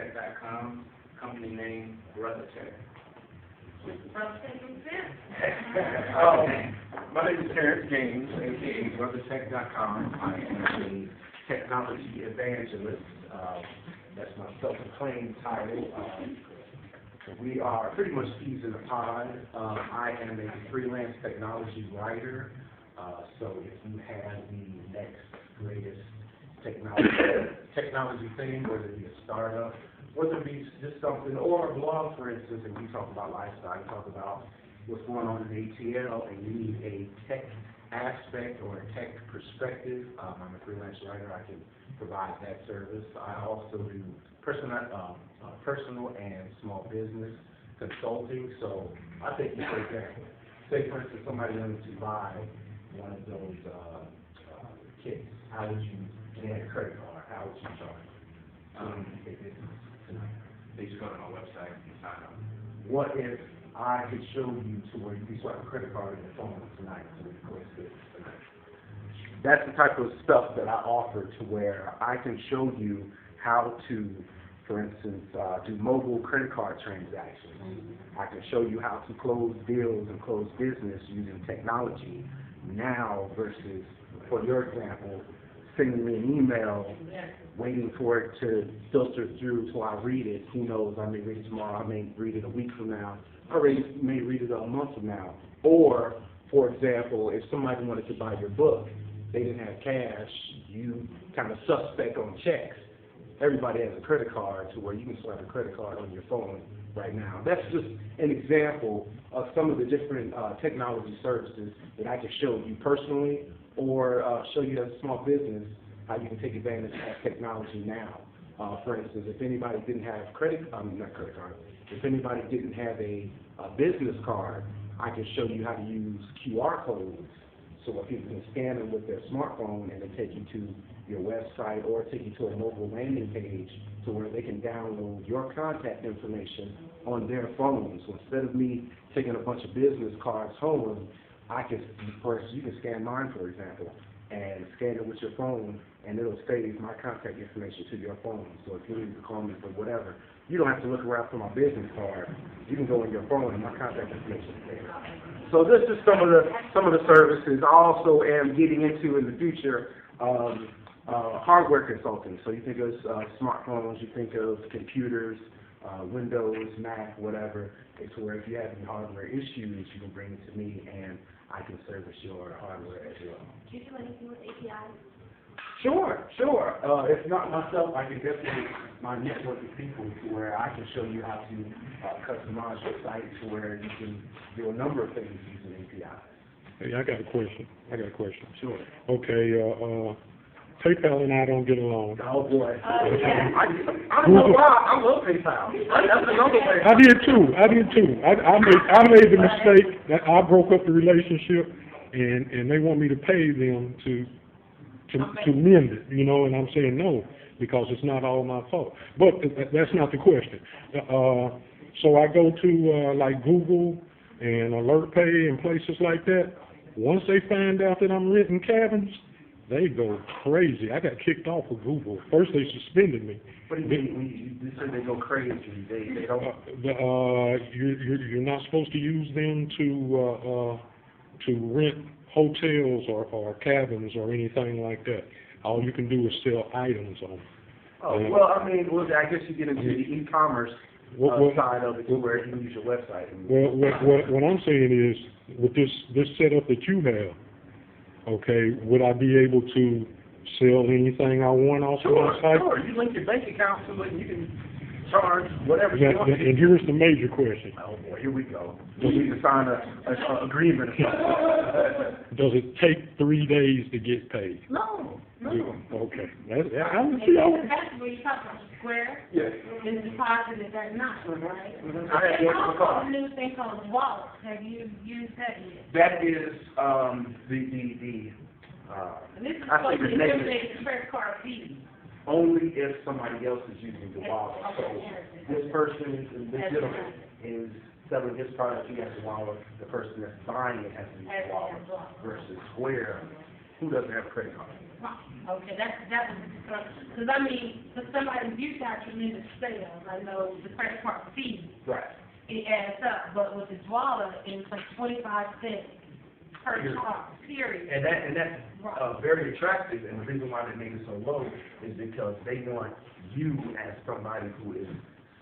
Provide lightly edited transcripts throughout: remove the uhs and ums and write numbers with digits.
BrotherTech.com. Company name, BrotherTech. My name is Terrance Gaines, aka BrotherTech.com. I am a technology evangelist. That's my self-proclaimed title. We are pretty much peas in a pod. I am a freelance technology writer. So if you have the next greatest technology thing, whether it be a startup, whether it be just something, or a blog, for instance, and we talk about lifestyle, we talk about what's going on in ATL, and you need a tech aspect or a tech perspective. I'm a freelance writer. I can provide that service. I also do personal and small business consulting. So I think, for example, say for instance somebody wanted to buy one of those kits. How would you get a credit card? How would you charge? They just go to my website and sign up. What if I could show you to where you can swipe a credit card on your phone tonight? That's the type of stuff that I offer, to where I can show you how to, for instance, do mobile credit card transactions. I can show you how to close deals and close business using technology now versus, for your example, sending me an email, waiting for it to filter through till I read it. Who knows, I may read it tomorrow, I may read it a week from now, I may read it a month from now. Or, for example, if somebody wanted to buy your book, they didn't have cash, you kind of suspect on checks. Everybody has a credit card, to where you can swipe a credit card on your phone right now. That's just an example of some of the different technology services that I can show you personally, or show you as a small business how you can take advantage of technology now. For instance, if anybody didn't have if anybody didn't have a business card, I can show you how to use QR codes. So if people can scan them with their smartphone and then take you to your website, or take you to a mobile landing page to where they can download your contact information on their phone. So instead of me taking a bunch of business cards home, you can scan mine, for example, and scan it with your phone, and it'll save my contact information to your phone. So if you need to call me for whatever, you don't have to look around for my business card. You can go on your phone and my contact information is there. So this is some of the services. I also am getting into, in the future, hardware consulting. So you think of smartphones, you think of computers, Windows, Mac, whatever. It's where if you have any hardware issues, you can bring it to me, and I can service your hardware as well. Do you do anything with APIs? Sure. If not myself, I can definitely my network of people to where I can show you how to customize your site to where you can do a number of things using APIs. Hey, I got a question. Sure. Okay, PayPal and I don't get along. Oh boy. I don't know why. I love PayPal. That's another way. I did too. I made the mistake that I broke up the relationship, and they want me to pay them to mend it, and I'm saying no, because it's not all my fault. But that's not the question. So I go to like Google and AlertPay and places like that. Once they find out that I'm renting cabins, they go crazy. I got kicked off of Google. First they suspended me. What do you mean? You said they go crazy. They don't. You're not supposed to use them to rent hotels or cabins or anything like that. All you can do is sell items on them. I guess you get into the e-commerce side of it, to where you can use your website. What I'm saying is, with this setup that you have, okay, would I be able to sell anything I want off of my site? Sure. You link your bank account to it, and you can charge whatever you want. And here's the major question. Oh boy, here we go. We need to sign an agreement or something. Does it take 3 days to get paid? No. Okay. That's where you talk about Square. Yes. And deposit is that not, right? I have also a new thing called Wallet. Have you used that yet? That is And this is supposed to eliminate the credit card fees. only if somebody else is using the wallet. So this person, this gentleman, is selling his product, he has the wallet. The person that's buying it has to use the wallet. Versus Square, who doesn't have a credit card? Okay, that was the concern. Because I mean, for somebody, you got tremendous sales. I know the credit card fee, Right. it adds up, but with the Dwalla, it's like 25 cents per car, period. And that's very attractive, and the reason why they make it so low is because they want you as somebody who is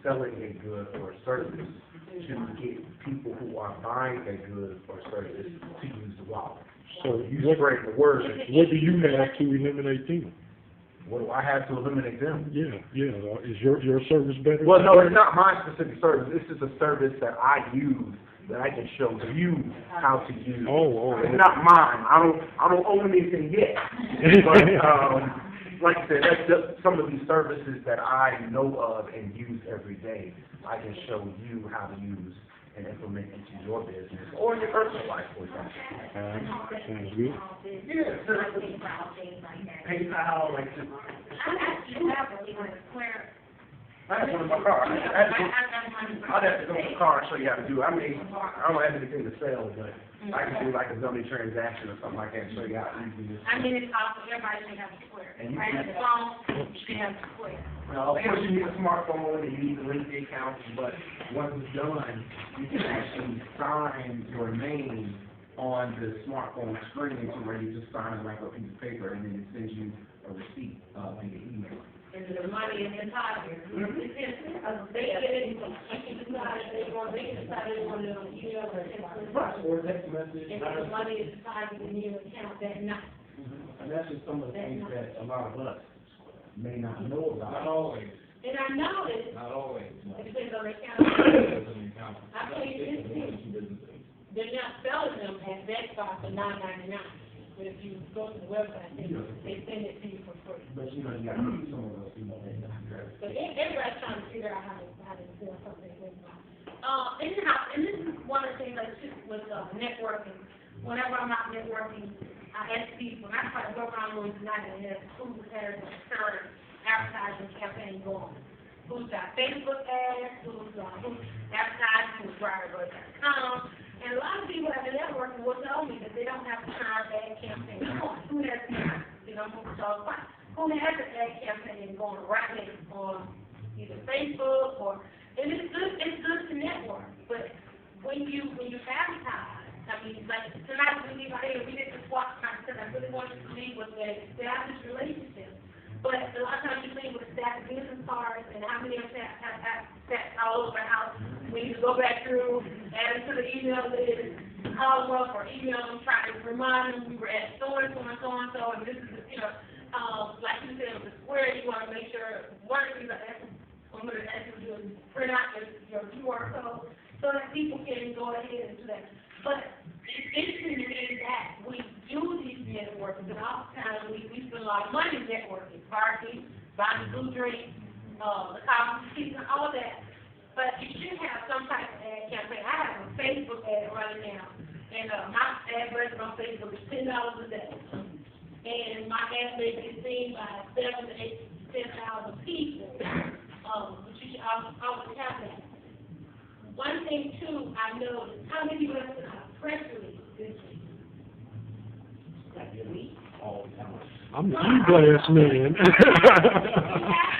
selling a good or a service to get people who are buying a good or service to use the wallet. So You what, spread the word. what do you have to eliminate them? What do I have to eliminate them? Yeah, is your service better? Well, no, it's not my specific service. This is a service that I use that I can show you how to use. Oh. It's not mine. I don't own anything yet. But like I said, that's just some of these services that I know of and use every day. I can show you how to use and implement into your business or in your personal life, for example. Sounds good. Yeah, PayPal, like this. I actually have one where I have one in my car. I'd have to go to the car and show you how to do it. I mean, I don't have anything to sell, but I can do like a dummy transaction or something like that and show you how easy it is. I mean, it's awesome. Everybody should have a square. And you Right? can- The phone, you should have a square. Now, of course, you need a smartphone and you need to link the account, but once it's done, you can actually sign your name on the smartphone screen to where you just sign it like a piece of paper and then it sends you a receipt via email. And the money is in pocket. They get it, they want to email or text. Right, or text message. And the money is deposited in your account that night. And that's just some of the things that a lot of us may not know about. Not always, And I know that not always. it depends on the account. I tell you this too, they're not selling them at Best Buy for $9.99. But if you go to the website, they send it to you for free. But you know, you gotta meet some of those people. But everybody's trying to figure out how to sell something. And this is one of the things I do with networking. Whenever I'm out networking, I ask people, and I try to go around rooms tonight and have who has a current advertising campaign going. Who's got Facebook ads, who's advertising, who's driver.com. And a lot of people at the networking will tell me that they don't have to turn our ad campaign on. Who has an ad campaign going right now on either Facebook or, and it's good to network. But when you advertise, I mean, like tonight we leave out here, we did this walk time because I really wanted to see what they have this relationship. But a lot of times you leave with a stack of business cards and how many of them have all over the house. We need to go back through, add them to the email list, call them up or email them, try to remind them we were at so-and-so and so-and-so, and this is, like you said, with the square, you want to make sure, one of the things I'm going to ask you to do is print out your QR code so that people can go ahead and do that. But it's interesting to me that we do these networking, but oftentimes we spend a lot of money networking, parties, buying blue drinks, the coffee season, all that. But you should have some type of ad campaign. I have a Facebook ad running now, and my ad budget on Facebook is $10 a day. And my ad may be seen by 7,000 to 10,000 people. But you should always have that. One thing too, I noticed, how many people have a press release this week? I'm the e-blast man. You have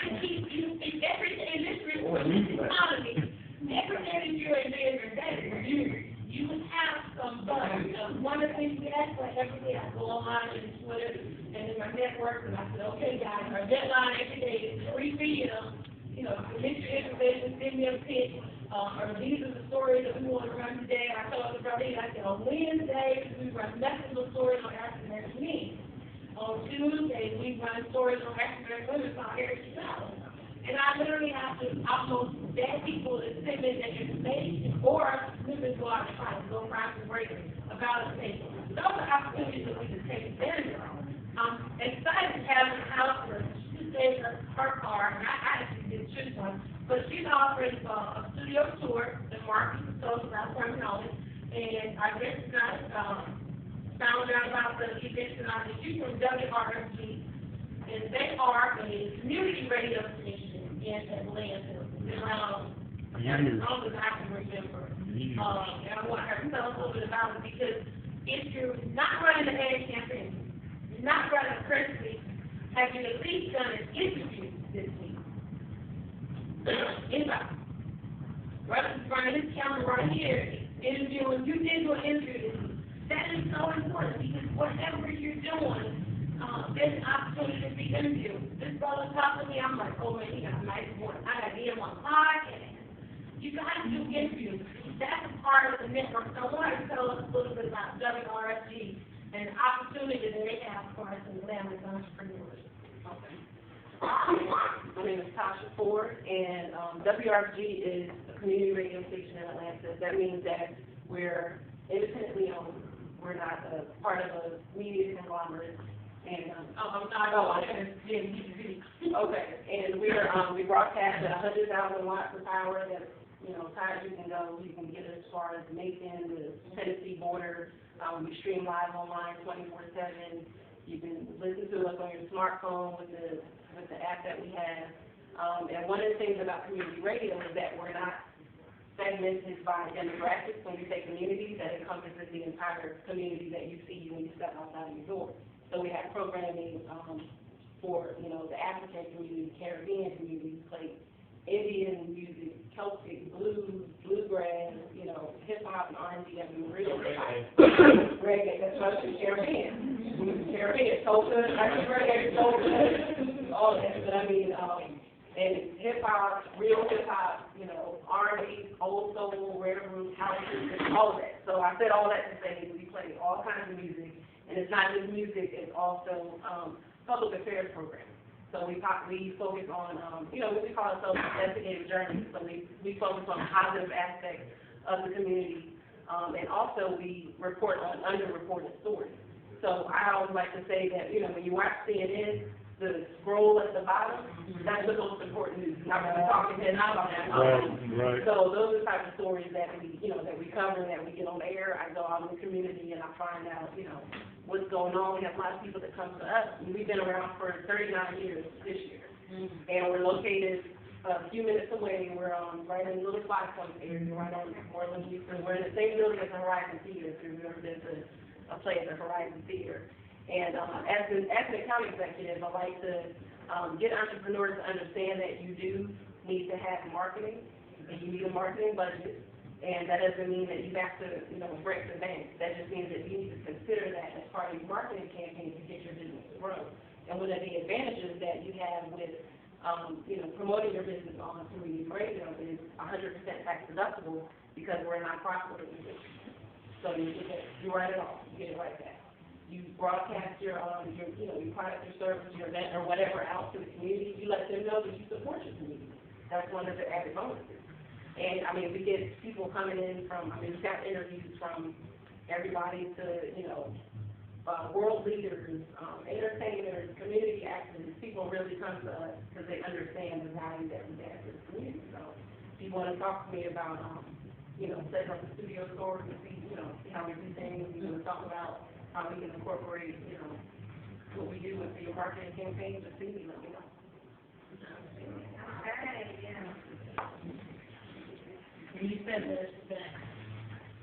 to keep everything in this economy. Everything that you're in there, you have some fun. One of the things we ask for every day, I go online and Twitter and in my network, and I said, okay, guys, our deadline every day is 3 p.m. Submit your information, send me a pic. Or these are the stories that we want to run today. I told everybody, I said, on Wednesday, we run nothing but stories on African American men. On Tuesday, we run stories on African American women called Heritage Scholars. And I literally have to almost beg people to send me their information or women go out and try to go find some break about a state. Those are opportunities that we can take advantage of. I'm excited to have a counselor. She gave us her card, and I actually did choose one. But she's offering a studio tour in Market, so that's where I'm going. And I just found out about the event tonight. She's from WRFG, and they are a community radio station in Atlanta. Around, as long as I can remember. And I want her to tell us a little bit about it because if you're not running the ad campaign, not running Christmas, have you at least done an interview this week? Anybody? Russ is running his camera right here, interviewing, you did do an interview this week. That is so important because whatever you're doing, there's an opportunity to be interviewed. This brother talked to me, I'm like, oh man, he got a nice voice. I got to get him on podcast. You got to do interviews. That's a part of the network. So I want to tell us a little bit about WRFG and the opportunity that they have for us in Atlanta entrepreneurs. Okay. My name is Tasha Ford, and WRFG is a community radio station in Atlanta. That means that we're independently owned. We're not a part of a media conglomerate. And okay, and we broadcast at 100,000 watts of power. That's times you can go. You can get as far as Macon, the Tennessee border. We stream live online 24/7. You can listen to us on your smartphone with the app that we have. And one of the things about community radio is that we're not segmented by demographics. When we say community, that encompasses the entire community that you see when you step outside of your door. So we have programming for the African community, Caribbean community, play Indian music, Celtic, blues, bluegrass, hip hop and R&B. I mean, real reggae. That's what I'm Caribbean, soca, reggae, soca, all that. But I mean, and hip hop, real hip hop, R&B, old soul, rare roots, house music, all of that. So I said all that to say we play all kinds of music, and it's not just music; it's also public affairs programs. So we focus on, what we call ourselves investigative journalists. So we focus on positive aspects of the community, and also we report on underreported stories. So I always like to say that, when you watch CNN, the scroll at the bottom, that's the most important news. Not really talking about that. Right. So those are the type of stories that we cover, that we get on air. I go out in the community and I find out, what's going on. We have a lot of people that come to us. We've been around for 39 years this year. And we're located a few minutes away. We're right in the little 5 Points area, right on Moreland, Houston. We're in the same building as the Horizon Theater, if you've ever been to a play at the Horizon Theater. And as an account executive, I like to get entrepreneurs to understand that you do need to have marketing, and you need a marketing budget. And that doesn't mean that you have to, break the bank. That just means that you need to consider that as part of your marketing campaign to get your business to grow. And one of the advantages that you have with, promoting your business on community radio is 100% tax deductible because we're a nonprofit organization. So you write it off, you get it right back. You broadcast your product, your service, your event, or whatever out to the community. You let them know that you support your community. That's one of the added bonuses. And we get people coming in from, we've got interviews from everybody to, world leaders, entertainers, community activists. People really come to us because they understand the value that we have to the community. So if you want to talk to me about, setting up a studio store and see how we do things, you want to talk about how we can incorporate, what we do with the marketing campaign, just see me, let me know. Okay, yeah. You said that